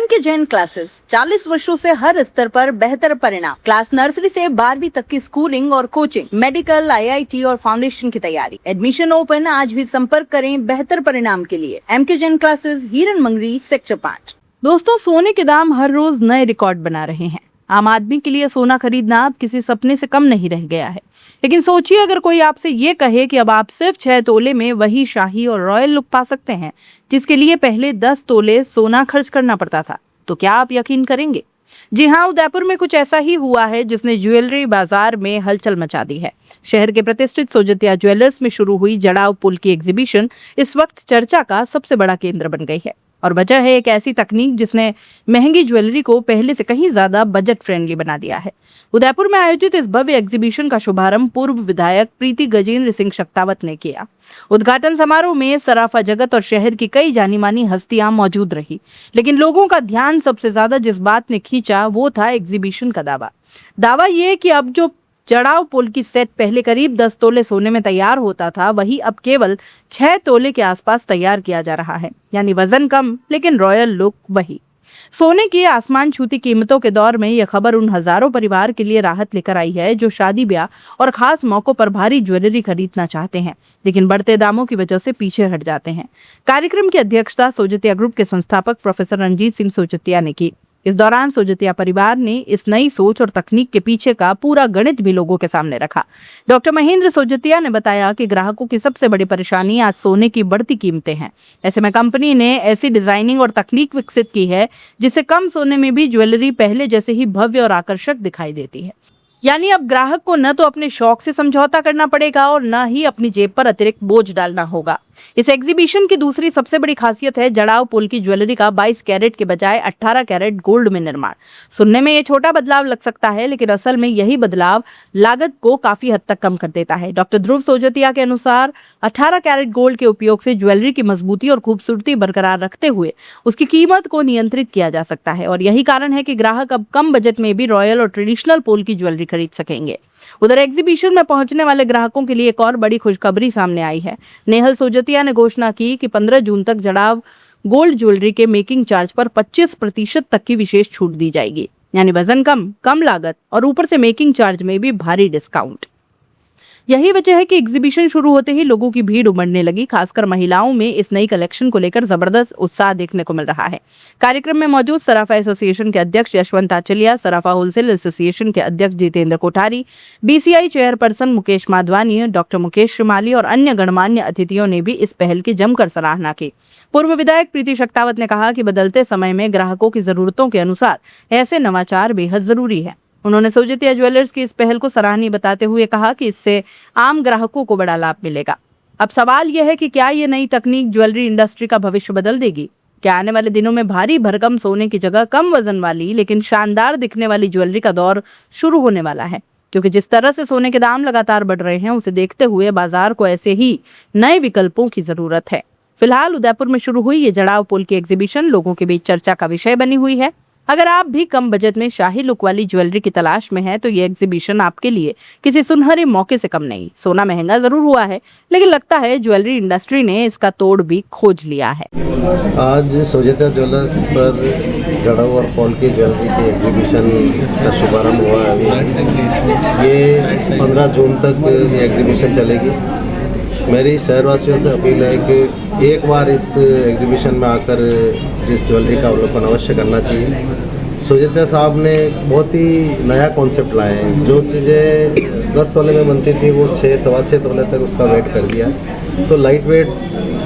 MK Jain classes 40 वर्षों से हर स्तर पर बेहतर परिणाम। क्लास नर्सरी से 12वीं तक की स्कूलिंग और कोचिंग, मेडिकल, आईआईटी और फाउंडेशन की तैयारी। Admission open. आज भी संपर्क करें बेहतर परिणाम के लिए। एमके जैन क्लासेस, हिरन मंगरी, सेक्टर 5। दोस्तों, सोने के दाम हर रोज नए रिकॉर्ड बना रहे हैं। आम आदमी के लिए सोना खरीदना अब किसी सपने से कम नहीं रह गया है। लेकिन सोचिए, अगर कोई आपसे ये कहे कि अब आप सिर्फ 6 तोले में वही शाही और रॉयल लुक पा सकते हैं जिसके लिए पहले 10 तोले सोना खर्च करना पड़ता था, तो क्या आप यकीन करेंगे? जी हाँ, उदयपुर में कुछ ऐसा ही हुआ है जिसने ज्वेलरी बाजार में हलचल मचा दी है। शहर के प्रतिष्ठित सोजतिया ज्वेलर्स में शुरू हुई जड़ाव पुल की एग्जीबिशन इस वक्त चर्चा का सबसे बड़ा केंद्र बन गई है। और वजह है एक ऐसी तकनीक जिसने महंगी ज्वेलरी को पहले से कहीं ज्यादा बजट फ्रेंडली बना दिया है। उदयपुर में आयोजित इस भव्य एग्जीबिशन का शुभारंभ पूर्व विधायक प्रीति गजेंद्र सिंह शक्तावत ने किया। उद्घाटन समारोह में सराफा जगत और शहर की कई जानी मानी हस्तियां मौजूद रही, लेकिन लोगों का ध्यान सबसे ज्यादा जिस बात ने खींचा वो था एग्जीबिशन का दावा ये कि अब जो जड़ाव पुल की सेट पहले करीब 10 तोले सोने में तैयार होता था, वही अब केवल 6 तोले के आसपास तैयार किया जा रहा है। यानी वजन कम लेकिन रॉयल लुक वही। सोने की आसमान छूती कीमतों के दौर में यह खबर उन हजारों परिवार के लिए राहत लेकर आई है जो शादी ब्याह और खास मौकों पर भारी ज्वेलरी खरीदना चाहते हैं, लेकिन बढ़ते दामों की वजह से पीछे हट जाते हैं। कार्यक्रम की अध्यक्षता सोजतिया ग्रुप के संस्थापक प्रोफेसर रंजीत सिंह सोजतिया ने की। इस दौरान सोजतिया परिवार ने इस नई सोच और तकनीक के पीछे का पूरा गणित भी लोगों के सामने रखा। डॉक्टर महेंद्र सोजतिया ने बताया कि ग्राहकों की सबसे बड़ी परेशानी आज सोने की बढ़ती कीमतें हैं। ऐसे में कंपनी ने ऐसी डिजाइनिंग और तकनीक विकसित की है जिससे कम सोने में भी ज्वेलरी पहले जैसे ही भव्य और आकर्षक दिखाई देती है। यानी अब ग्राहक को न तो अपने शौक से समझौता करना पड़ेगा और न ही अपनी जेब पर अतिरिक्त बोझ डालना होगा। इस एग्जीबिशन की दूसरी सबसे बड़ी खासियत है जड़ाव पुल की ज्वेलरी का 22 कैरेट के बजाय 18 कैरेट गोल्ड में निर्माण। सुनने में ये छोटा बदलाव लग सकता है, लेकिन असल में यही बदलाव लागत को काफी हद तक कम कर देता है। डॉक्टर ध्रुव सोजतिया के अनुसार 18 कैरेट गोल्ड के उपयोग से ज्वेलरी की मजबूती और खूबसूरती बरकरार रखते हुए उसकी कीमत को नियंत्रित किया जा सकता है, और यही कारण है कि ग्राहक अब कम बजट में भी रॉयल और ट्रेडिशनल पुल की ज्वेलरी खरीद सकेंगे। उधर एग्जीबिशन में पहुंचने वाले ग्राहकों के लिए एक और बड़ी खुशखबरी सामने आई है। नेहल सोजतिया ने घोषणा की कि 15 जून तक जड़ाव गोल्ड ज्वेलरी के मेकिंग चार्ज पर 25% तक की विशेष छूट दी जाएगी। यानी वजन कम लागत और ऊपर से मेकिंग चार्ज में भी भारी डिस्काउंट। यही वजह है कि एग्जीबिशन शुरू होते ही लोगों की भीड़ उमड़ने लगी। खासकर महिलाओं में इस नई कलेक्शन को लेकर जबरदस्त उत्साह देखने को मिल रहा है। कार्यक्रम में मौजूद सराफा एसोसिएशन के अध्यक्ष यशवंत आचलिया, सराफा होलसेल एसोसिएशन के अध्यक्ष Jitendra Kothari, BCI chairperson Mukesh Madhwani, doctor Mukesh Shrimali और अन्य गणमान्य अतिथियों ने भी इस पहल की जमकर सराहना की। पूर्व विधायक प्रीति शक्तावत ने कहा कि बदलते समय में ग्राहकों की जरूरतों के अनुसार ऐसे नवाचार बेहद जरूरी है। उन्होंने सोजतिया ज्वेलर्स की इस पहल को सराहनीय बताते हुए कहा कि इससे आम ग्राहकों को बड़ा लाभ मिलेगा। अब सवाल यह है कि क्या ये नई तकनीक ज्वेलरी इंडस्ट्री का भविष्य बदल देगी? क्या आने वाले दिनों में भारी भरकम सोने की जगह कम वजन वाली लेकिन शानदार दिखने वाली ज्वेलरी का दौर शुरू होने वाला है? क्योंकि जिस तरह से सोने के दाम लगातार बढ़ रहे हैं, उसे देखते हुए बाजार को ऐसे ही नए विकल्पों की जरूरत है। फिलहाल उदयपुर में शुरू हुई ये जड़ाव पुल की एग्जीबिशन लोगों के बीच चर्चा का विषय बनी हुई है। अगर आप भी कम बजट में शाही लुक वाली ज्वेलरी की तलाश में हैं, तो ये एग्जीबिशन आपके लिए किसी सुनहरे मौके से कम नहीं। सोना महंगा जरूर हुआ है, लेकिन लगता है ज्वेलरी इंडस्ट्री ने इसका तोड़ भी खोज लिया है। आज सोजतिया ज्वेलर्स पर जड़ाव और पॉल की ज्वेलरी की एग्जीबिशन का शुभारंभ हुआ है। ये 15 जून तक ये एग्जीबिशन चलेगी। मेरी शहरवासियों से अपील है कि एक बार इस एग्जीबिशन में आकर इस ज्वेलरी का अवलोकन अवश्य करना चाहिए। सोजतिया साहब ने बहुत ही नया कॉन्सेप्ट लाए हैं। जो चीज़ें 10 तोले में बनती थी वो 6-6.25 तोले तक उसका वेट कर दिया। तो लाइट वेट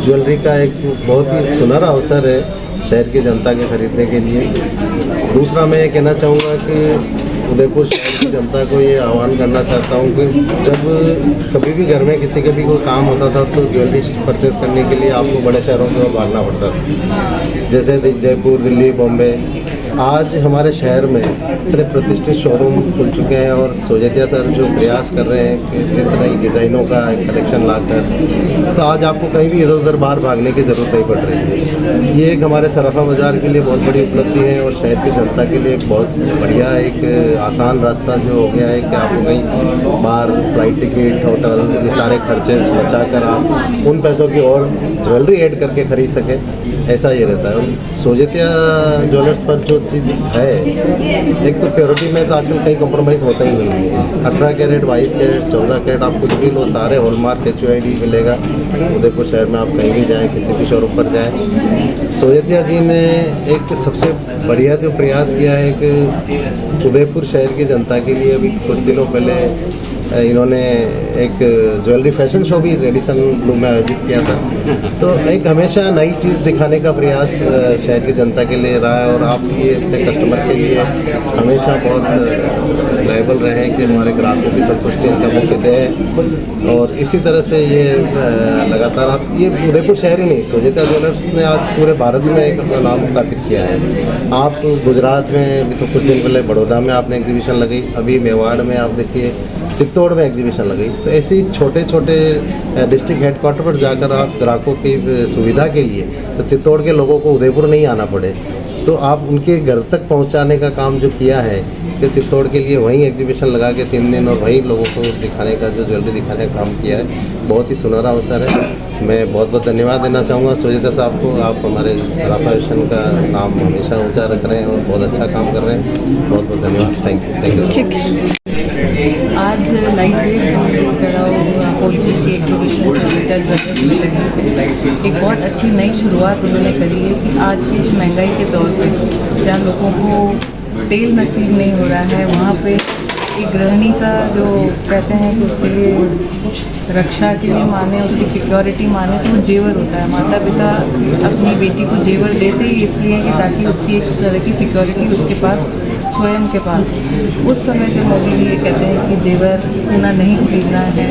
ज्वेलरी का एक बहुत ही सुनहरा अवसर है शहर की जनता के खरीदने के लिए। दूसरा मैं ये कहना चाहूँगा कि उदयपुर शहर की जनता को ये आह्वान करना चाहता हूँ कि जब कभी भी घर में किसी के भी कोई काम होता था तो ज्वेलरी परचेस करने के लिए आपको बड़े शहरों की ओर भागना पड़ता था, जैसे जयपुर, दिल्ली, बॉम्बे। आज हमारे शहर में इतने प्रतिष्ठित शोरूम खुल चुके हैं और सोजतिया सर जो प्रयास कर रहे हैं कि इतनी तरह की डिज़ाइनों का एक कलेक्शन लाकर, तो आज आपको कहीं भी इधर उधर बाहर भागने की ज़रूरत नहीं पड़ रही है। ये एक हमारे सराफा बाज़ार के लिए बहुत बड़ी उपलब्धि है और शहर की जनता के लिए एक बहुत बढ़िया एक आसान रास्ता जो हो गया है कि आपको कहीं बाहर फ्लाइट टिकट, होटल, ये सारे खर्चे बचा कर आप उन पैसों की और ज्वेलरी ऐड करके खरीद सकें। ऐसा ये रहता है। सोजेतिया ज्वेलर्स पर जो चीज़ है, एक तो प्योरिटी में तो आजकल कहीं कॉम्प्रोमाइज़ होता ही नहीं है। 18 कैरेट, 22 कैरेट, 14 कैरेट, आप कुछ भी लो, सारे हॉलमार्क HUID मिलेगा। उदयपुर शहर में आप कहीं भी जाएँ, किसी भी शोरूम पर जाएँ। सोजेतिया जी ने एक सबसे बढ़िया जो प्रयास किया है कि उदयपुर शहर की जनता के लिए अभी कुछ दिनों पहले इन्होंने एक ज्वेलरी फैशन शो भी रेडिसन ब्लू में आयोजित किया था। तो एक हमेशा नई चीज़ दिखाने का प्रयास शहर की जनता के लिए रहा है, और आप ये अपने कस्टमर के लिए हमेशा बहुत लायबल रहे हैं कि हमारे ग्राहकों की संतुष्टि इनका मुख्य ध्येय है। और इसी तरह से ये लगातार आप ये उदयपुर शहर ही नहीं, सोजेतिया ज्वेलर्स ने आज पूरे भारत में एक अपना नाम स्थापित किया है। आप गुजरात में भी तो कुछ दिन पहले बड़ौदा में आपने एग्जीबिशन लगाई, अभी मेवाड़ में आप देखिए, चित्तौड़ में एग्जीबिशन लगाई। तो ऐसे ही छोटे छोटे डिस्ट्रिक्ट हेडक्वार्टर पर जाकर आप ग्राहकों की सुविधा के लिए, तो चित्तौड़ के लोगों को उदयपुर नहीं आना पड़े, तो आप उनके घर तक पहुंचाने का काम जो किया है कि चित्तौड़ के लिए वहीं एग्जीबिशन लगा के 3 दिन और वहीं लोगों को दिखाने का, जो ज्वेलरी दिखाने का काम किया है, बहुत ही सुनहरा अवसर है। मैं बहुत बहुत धन्यवाद देना चाहूँगा सोजेतिया साहब को। आप हमारे सराफा फैशन का नाम हमेशा ऊंचा रख रहे हैं और बहुत अच्छा काम कर रहे हैं। बहुत बहुत धन्यवाद। Thank you. ठीक है। आज लाइट वेट चढ़ाओ पोल्ट्री की एग्जीबिशन सोजेतिया ज्वेलर्स में लगी है। एक बहुत अच्छी नई शुरुआत उन्होंने करी है कि आज की इस महंगाई के दौर पे जहाँ लोगों को तेल नसीब नहीं हो रहा है, वहाँ पे एक गृहिणी का जो कहते हैं कि उसके लिए रक्षा के लिए माने, उसकी सिक्योरिटी माने, तो वो जेवर होता है। माता पिता अपनी बेटी को जेवर देते ही इसलिए कि ताकि उसकी एक तरह की सिक्योरिटी उसके पास, स्वयं के पास। उस समय जब मोदी जी ये कहते हैं कि जेवर सोना नहीं खरीदना है,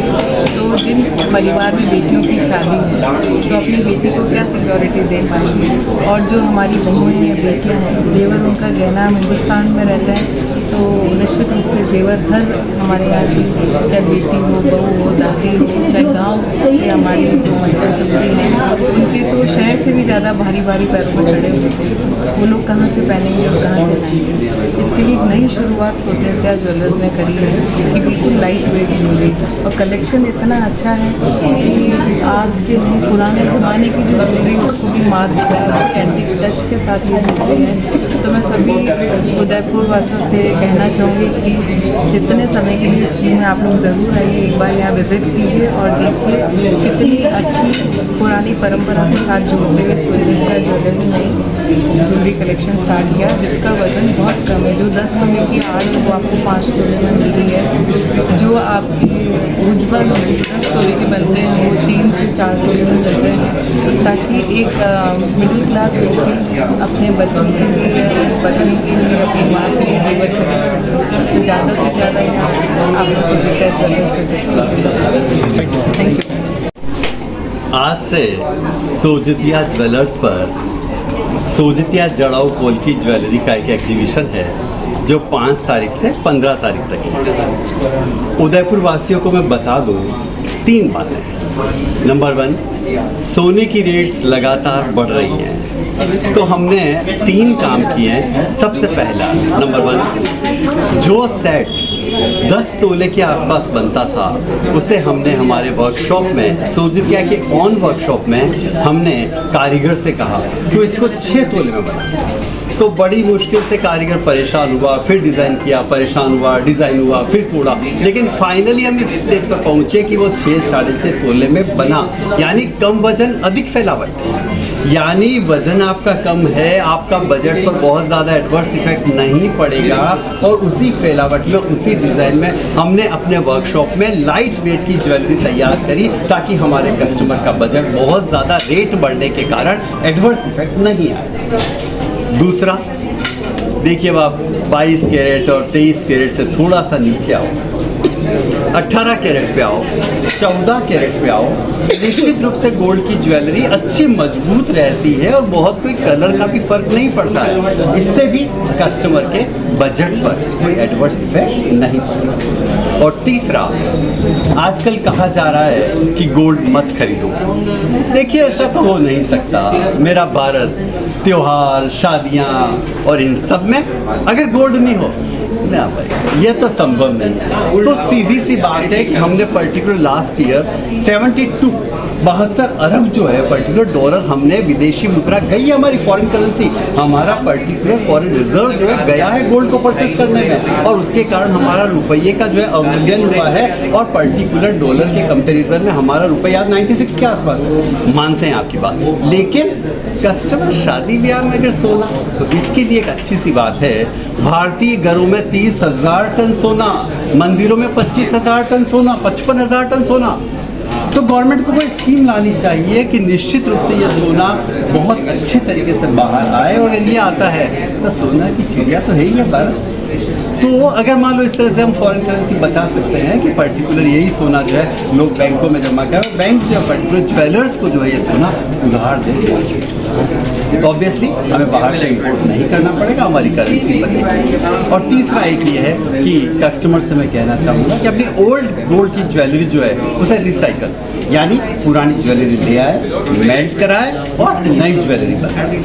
तो जिन परिवार में बेटियों की शादी है तो अपनी बेटी को क्या सिक्योरिटी दे पाएंगे। और जो हमारी बहुएँ या बेटियाँ हैं, जेवर उनका गहना हिंदुस्तान में रहता है, तो निश्चित रूप से जेवर हर हमारे यहाँ की, चाहे बेटी हो, बहू हो, दादी हो, चाहे गाँव के हमारी जो महिला सभी हैं, उनके तो शहर से भी ज़्यादा भारी भारी पैरों पर खड़े हुए थे। वो लोग कहाँ से पहनेंगे और कहाँ से लाएंगे। इसके लिए नई शुरुआत सोजेतिया ज्वेलर्स ने करी है कि बिल्कुल लाइट वेट ज्वेलरी, और कलेक्शन इतना अच्छा है कि आज के नहीं, पुराने ज़माने की जो ज्वेलरी उसको भी मार दिया है, एंटीक टच के साथ ये मिलती है। तो मैं सभी उदयपुर वासियों से कहना चाहूँगी कि जितने समय के लिए स्कीम है, आप लोग ज़रूर आइए, एक बार यहाँ विज़िट कीजिए और देखिए कितनी अच्छी पुरानी परंपरा के साथ जोड़ते हुए सोजेतिया ज्वेलरी ने ज्वेलरी कलेक्शन स्टार्ट किया, जिसका वज़न बहुत कम है। जो 10 तोले की आड़ है वो आपको 5 तोले में मिल रही है। जो आपकी उज्जवल 10 तोले के बनते हैं वो 3 से 4 तोले में मिल रहे हैं, ताकि एक मिडिल क्लास व्यक्ति अपने बच्चों के लिए, अपनी पत्नी के लिए, अपनी माँ के लिए जेवर खरीद सके। तो ज़्यादा से ज़्यादा यहाँ आप लोग सोजेतिया ज्वेलर्स को थैंक यू। आज से सोजेतिया ज्वेलर्स पर सोजेतिया जड़ाऊ पोल की ज्वेलरी का एक एग्जीबिशन है, जो 5 तारीख से 15 तारीख तक है। उदयपुर वासियों को मैं बता दूं 3 बातें। नंबर 1, सोने की रेट्स लगातार बढ़ रही हैं, तो हमने 3 काम किए हैं। सबसे पहला, नंबर 1, जो सेट 10 तोले के आसपास बनता था, उसे हमने हमारे वर्कशॉप में, सोजेतिया के ऑन वर्कशॉप में हमने कारीगर से कहा तो इसको 6 तोले में बना। तो बड़ी मुश्किल से कारीगर परेशान हुआ, फिर डिज़ाइन किया, परेशान हुआ, डिज़ाइन हुआ, फिर तोड़ा, लेकिन फाइनली हम इस स्टेज पर पहुँचे कि वो 6 साढ़े 6 तोले में बना। यानी कम वजन, अधिक फैलावट। यानी वजन आपका कम है, आपका बजट पर बहुत ज़्यादा एडवर्स इफेक्ट नहीं पड़ेगा, और उसी फैलावट में, उसी डिज़ाइन में हमने अपने वर्कशॉप में लाइट वेट की ज्वेलरी तैयार करी, ताकि हमारे कस्टमर का बजट बहुत ज़्यादा रेट बढ़ने के कारण एडवर्स इफेक्ट नहीं आए। दूसरा, देखिए आप 22 कैरेट और 23 कैरेट से थोड़ा सा नीचे आओ, 18 कैरेट पे आओ, 14 कैरेट पे आओ, निश्चित रूप से गोल्ड की ज्वेलरी अच्छी मजबूत रहती है और बहुत कोई कलर का भी फर्क नहीं पड़ता है। इससे भी कस्टमर के बजट पर कोई एडवर्स इफेक्ट नहीं पड़ता। और तीसरा, आजकल कहा जा रहा है कि गोल्ड मत खरीदो। देखिए, ऐसा तो हो नहीं सकता। मेरा भारत त्योहार, शादियाँ और इन सब में अगर गोल्ड नहीं हो ना भाई, ये तो संभव नहीं है। तो सीधी सी बात है कि हमने पर्टिकुलर लास्ट ईयर 72 72 अरब जो है पर्टिकुलर डॉलर हमने विदेशी मुद्रा गई है हमारी फॉरेन करेंसी, हमारा पर्टिकुलर फॉरेन रिजर्व जो है गया है गोल्ड को परचेस करने में, और उसके कारण हमारा रुपये का जो है अवमूल्यन हुआ है, और पर्टिकुलर डॉलर के कंपैरिजन में हमारा रुपया 96 के आसपास है। मानते हैं आपकी बात, लेकिन कस्टमर शादी ब्याह में अगर सोना, तो इसके लिए एक अच्छी सी बात है, भारतीय घरों में 30,000 टन सोना, मंदिरों में 25,000 टन सोना, 55,000 टन सोना। तो गवर्नमेंट को कोई स्कीम लानी चाहिए कि निश्चित रूप से ये सोना बहुत अच्छे तरीके से बाहर आए, और अगर ये आता है तो सोना की चिड़िया तो है ही है भारत। तो अगर मान लो इस तरह से हम फॉरेन करेंसी बचा सकते हैं कि पर्टिकुलर यही सोना जो है लोग बैंकों में जमा करें, बैंक जो पर्टिकुलर ज्वेलर्स को जो है ये सोना उधार देंगे, ऑब्वियसली हमें बाहर से इंपोर्ट नहीं करना पड़ेगा, हमारी करेंसी बचेगी। और तीसरा एक ये है कि कस्टमर से मैं कहना चाहूँगा कि अपनी ओल्ड गोल्ड की ज्वेलरी जो है उसे रिसाइकल, यानी पुरानी ज्वेलरी ले आए, मेल्ट कराए और नई ज्वेलरी बनाए।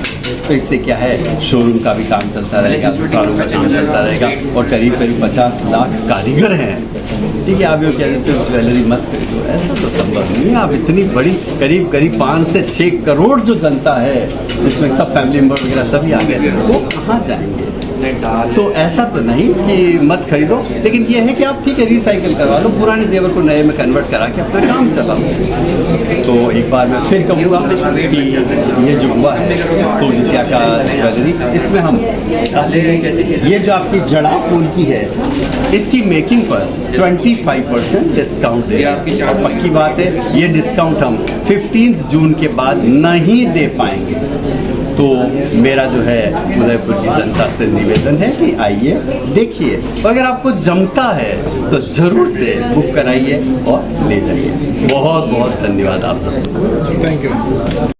तो इससे क्या है, शोरूम का भी काम चलता रहेगा, दुकानों का काम चलता रहेगा, और करीब 50 लाख कारीगर हैं। ठीक है, आप ये कह देते हो ज्वेलरी मत खरीदो, ऐसा तो संभव नहीं है। आप इतनी बड़ी करीब 5 से 6 करोड़ जो जनता है, इसमें सब फैमिली मेम्बर वगैरह सभी आ गए, वो कहाँ जाएंगे? तो ऐसा तो नहीं कि मत खरीदो, लेकिन ये है कि आप ठीक है रिसाइकिल करवा लो, पुराने जेवर को नए में कन्वर्ट करा के अपना काम चलाओ। तो एक बार मैं फिर कहूँगा कि ये जो हुआ है सोजित्या का ज्वेलरी, इसमें हम ये जो आपकी जड़ा फूल की है, इसकी मेकिंग पर 25% डिस्काउंट दे रहे हैं। और पक्की बात है, ये डिस्काउंट हम 15 जून के बाद नहीं दे पाएंगे। तो मेरा जो है उदयपुर की जनता से निवेदन है कि आइए देखिए, और अगर आपको जमता है तो जरूर से बुक कराइए और ले जाइए। बहुत बहुत धन्यवाद आप सबको। Thank you.